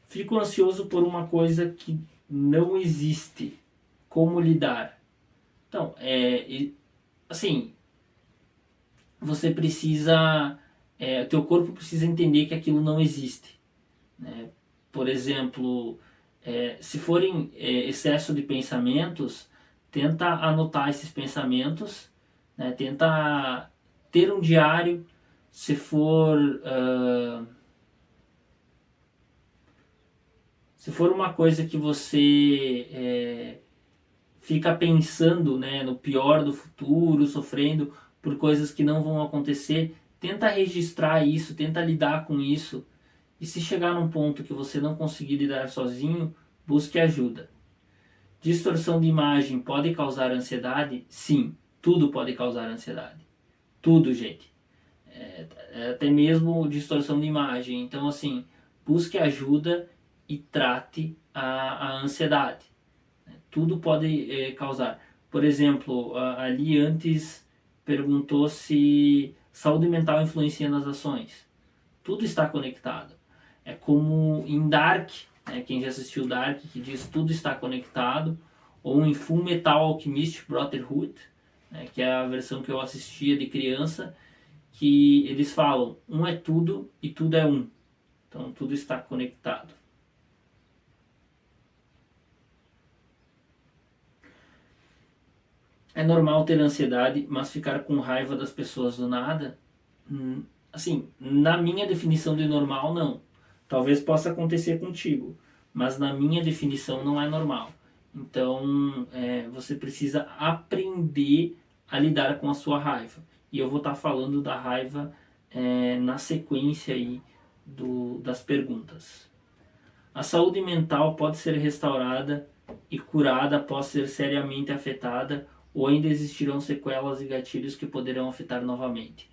Fico ansioso por uma coisa que não existe. Como lidar? Então, assim, você precisa, teu corpo precisa entender que aquilo não existe, né? Por exemplo, se forem excesso de pensamentos, tenta anotar esses pensamentos, né? Tenta ter um diário. Se for se for uma coisa que você fica pensando, né, no pior do futuro, sofrendo por coisas que não vão acontecer, tenta registrar isso, tenta lidar com isso. E se chegar num ponto que você não conseguir lidar sozinho, busque ajuda. Distorção de imagem pode causar ansiedade? Sim, tudo pode causar ansiedade. Tudo, gente. Até mesmo distorção de imagem. Então, assim, busque ajuda e trate a ansiedade. Tudo pode causar. Por exemplo, ali antes perguntou se saúde mental influencia nas ações. Tudo está conectado. É como em Dark, né, quem já assistiu Dark, que diz tudo está conectado, ou em Full Metal Alchemist Brotherhood, né, que é a versão que eu assistia de criança, que eles falam um é tudo e tudo é um. Então tudo está conectado. É normal ter ansiedade, mas ficar com raiva das pessoas do nada, assim, na minha definição de normal, não. Talvez possa acontecer contigo, mas na minha definição não é normal. Então, você precisa aprender a lidar com a sua raiva. E eu vou estar falando da raiva na sequência aí das perguntas. A saúde mental pode ser restaurada e curada após ser seriamente afetada, ou ainda existirão sequelas e gatilhos que poderão afetar novamente.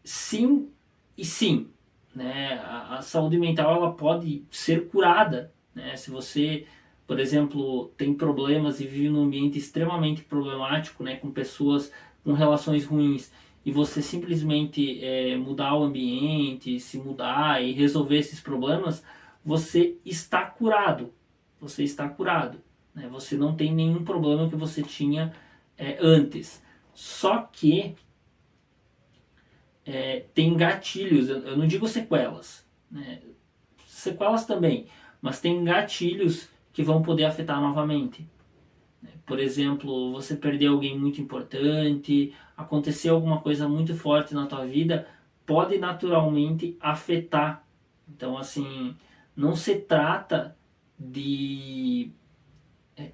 Sim e sim, né? A saúde mental ela pode ser curada, né? Se você, por exemplo, tem problemas e vive num ambiente extremamente problemático, né? Com pessoas com relações ruins, e você simplesmente mudar o ambiente, se mudar e resolver esses problemas, você está curado. Você está curado, né? Você não tem nenhum problema que você tinha antes. Só que tem gatilhos, eu não digo sequelas, né? Sequelas também, mas tem gatilhos que vão poder afetar novamente. Por exemplo, você perder alguém muito importante, acontecer alguma coisa muito forte na tua vida, pode naturalmente afetar. Então, assim, não se trata de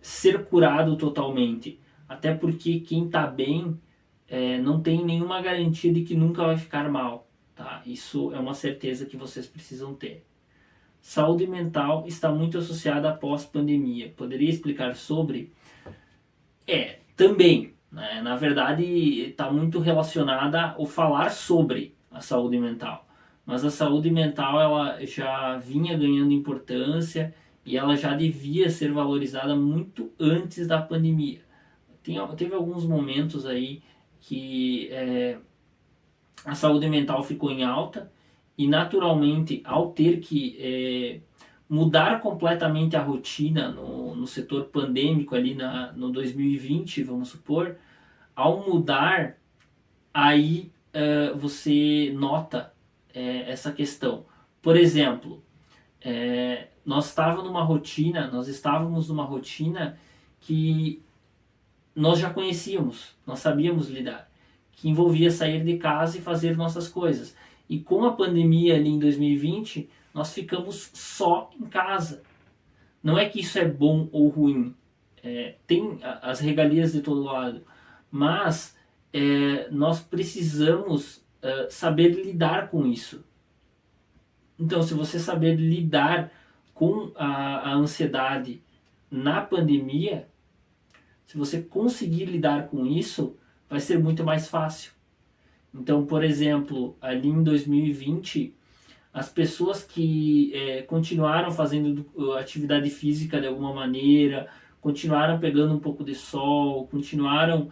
ser curado totalmente, até porque quem está bem não tem nenhuma garantia de que nunca vai ficar mal, tá? Isso é uma certeza que vocês precisam ter. Saúde mental está muito associada à pós-pandemia. Poderia explicar sobre? Também, né? Na verdade, está muito relacionada ao falar sobre a saúde mental. Mas a saúde mental ela já vinha ganhando importância e ela já devia ser valorizada muito antes da pandemia. Teve alguns momentos aí que a saúde mental ficou em alta e naturalmente ao ter que mudar completamente a rotina no setor pandêmico ali no 2020, vamos supor, ao mudar aí você nota essa questão. Por exemplo, nós estávamos numa rotina que nós já conhecíamos, nós sabíamos lidar, que envolvia sair de casa e fazer nossas coisas. E com a pandemia ali em 2020, nós ficamos só em casa. Não é que isso é bom ou ruim, tem as regalias de todo lado, mas nós precisamos saber lidar com isso. Então, se você saber lidar com a ansiedade na pandemia, se você conseguir lidar com isso, vai ser muito mais fácil. Então, por exemplo, ali em 2020, as pessoas que continuaram fazendo atividade física de alguma maneira, continuaram pegando um pouco de sol, continuaram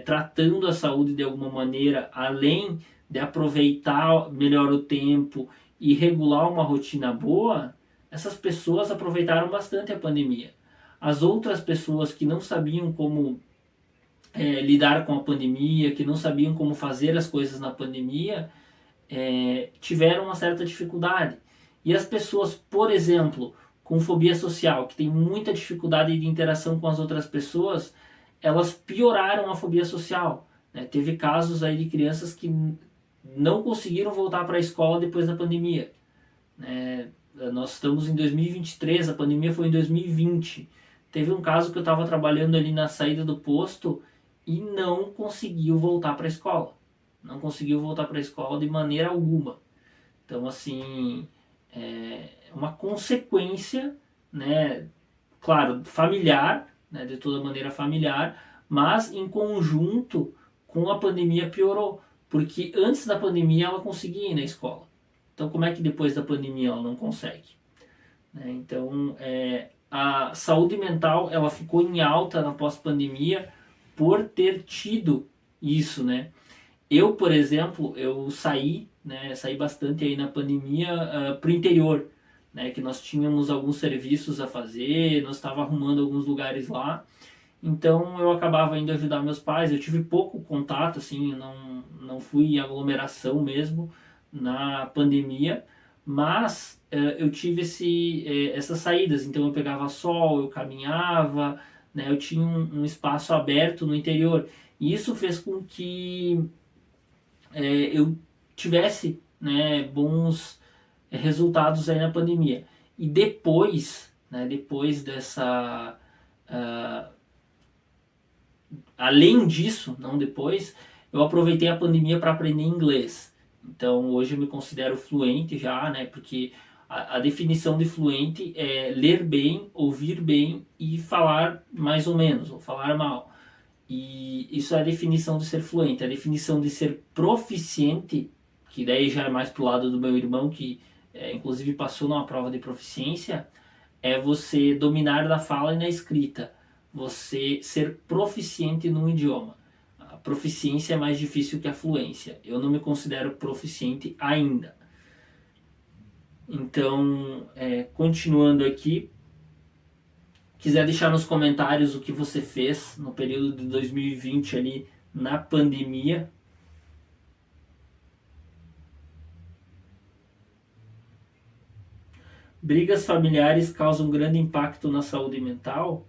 tratando a saúde de alguma maneira, além de aproveitar melhor o tempo e regular uma rotina boa, essas pessoas aproveitaram bastante a pandemia. As outras pessoas que não sabiam como lidar com a pandemia, que não sabiam como fazer as coisas na pandemia, tiveram uma certa dificuldade. E as pessoas, por exemplo, com fobia social, que tem muita dificuldade de interação com as outras pessoas, elas pioraram a fobia social. Né? Teve casos aí de crianças que não conseguiram voltar para a escola depois da pandemia. Nós estamos em 2023, a pandemia foi em 2020. Teve um caso que eu estava trabalhando ali na saída do posto e não conseguiu voltar para a escola. Não conseguiu voltar para a escola de maneira alguma. Então, assim, é uma consequência, né, claro, familiar, né, de toda maneira familiar, mas em conjunto com a pandemia piorou. Porque antes da pandemia ela conseguia ir na escola. Então, como é que depois da pandemia ela não consegue? Então, a saúde mental ela ficou em alta na pós-pandemia por ter tido isso, né? Eu, por exemplo, eu saí, né, saí bastante aí na pandemia para o interior, né, que nós tínhamos alguns serviços a fazer, nós estava arrumando alguns lugares lá, então eu acabava indo ajudar meus pais. Eu tive pouco contato, assim, eu não fui em aglomeração mesmo na pandemia, mas eu tive essas saídas, então eu pegava sol, eu caminhava, né, eu tinha um espaço aberto no interior, e isso fez com que eu tivesse, né, bons resultados aí na pandemia. E depois, né, depois dessa... além disso, não depois, eu aproveitei a pandemia para aprender inglês. Então hoje eu me considero fluente já, né, porque a definição de fluente é ler bem, ouvir bem e falar mais ou menos, ou falar mal. E isso é a definição de ser fluente. A definição de ser proficiente, que daí já é mais pro lado do meu irmão, que inclusive passou numa prova de proficiência, é você dominar na fala e na escrita. Você ser proficiente num idioma. A proficiência é mais difícil que a fluência. Eu não me considero proficiente ainda. Então, continuando aqui, quiser deixar nos comentários o que você fez no período de 2020 ali na pandemia. Brigas familiares causam grande impacto na saúde mental?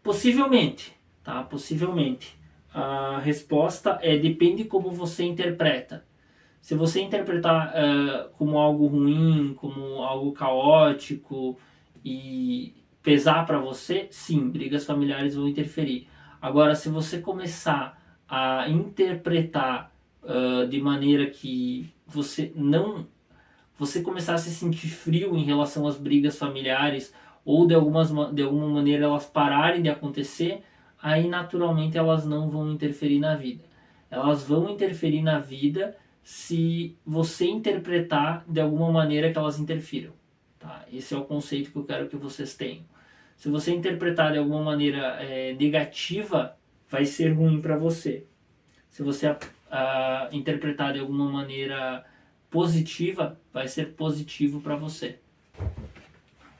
Possivelmente, tá? Possivelmente. A resposta depende como você interpreta. Se você interpretar como algo ruim, como algo caótico e pesar para você, sim, brigas familiares vão interferir. Agora, se você começar a interpretar de maneira que você começar a se sentir frio em relação às brigas familiares, ou de alguma maneira elas pararem de acontecer, aí naturalmente elas não vão interferir na vida. Elas vão interferir na vida se você interpretar de alguma maneira que elas interfiram. Tá? Esse é o conceito que eu quero que vocês tenham. Se você interpretar de alguma maneira negativa, vai ser ruim para você. Se você interpretar de alguma maneira positiva, vai ser positivo para você.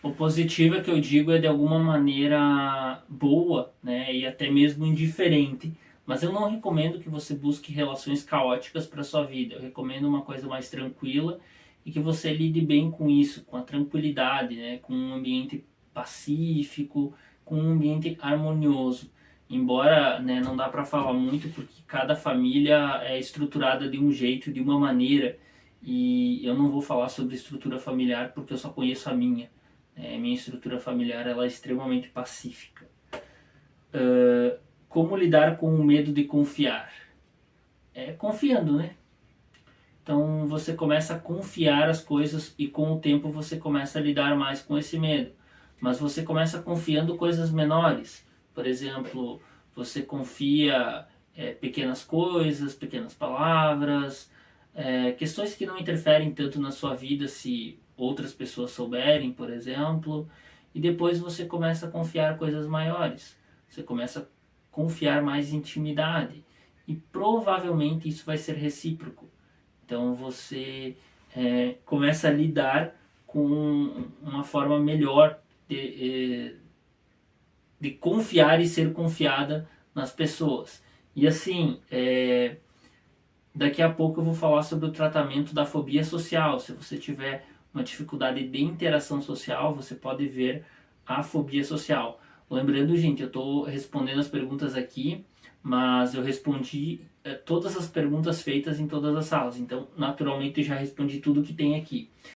O positivo é que eu digo é de alguma maneira boa, né, e até mesmo indiferente. Mas eu não recomendo que você busque relações caóticas para sua vida. Eu recomendo uma coisa mais tranquila e que você lide bem com isso, com a tranquilidade, né, com um ambiente pacífico, com um ambiente harmonioso. Embora, né, não dá para falar muito porque cada família é estruturada de um jeito, de uma maneira, e eu não vou falar sobre estrutura familiar porque eu só conheço a minha. Minha estrutura familiar ela é extremamente pacífica. Como lidar com o medo de confiar? Confiando, né? Então você começa a confiar as coisas e com o tempo você começa a lidar mais com esse medo. Mas você começa confiando coisas menores. Por exemplo, você confia pequenas coisas, pequenas palavras, questões que não interferem tanto na sua vida se outras pessoas souberem, por exemplo, e depois você começa a confiar coisas maiores, você começa a confiar mais intimidade, e provavelmente isso vai ser recíproco. Então você começa a lidar com uma forma melhor de confiar e ser confiada nas pessoas. E assim, daqui a pouco eu vou falar sobre o tratamento da fobia social. Se você tiver uma dificuldade de interação social, você pode ver a fobia social. Lembrando, gente, eu estou respondendo as perguntas aqui, mas eu respondi todas as perguntas feitas em todas as salas. Então, naturalmente, eu já respondi tudo que tem aqui.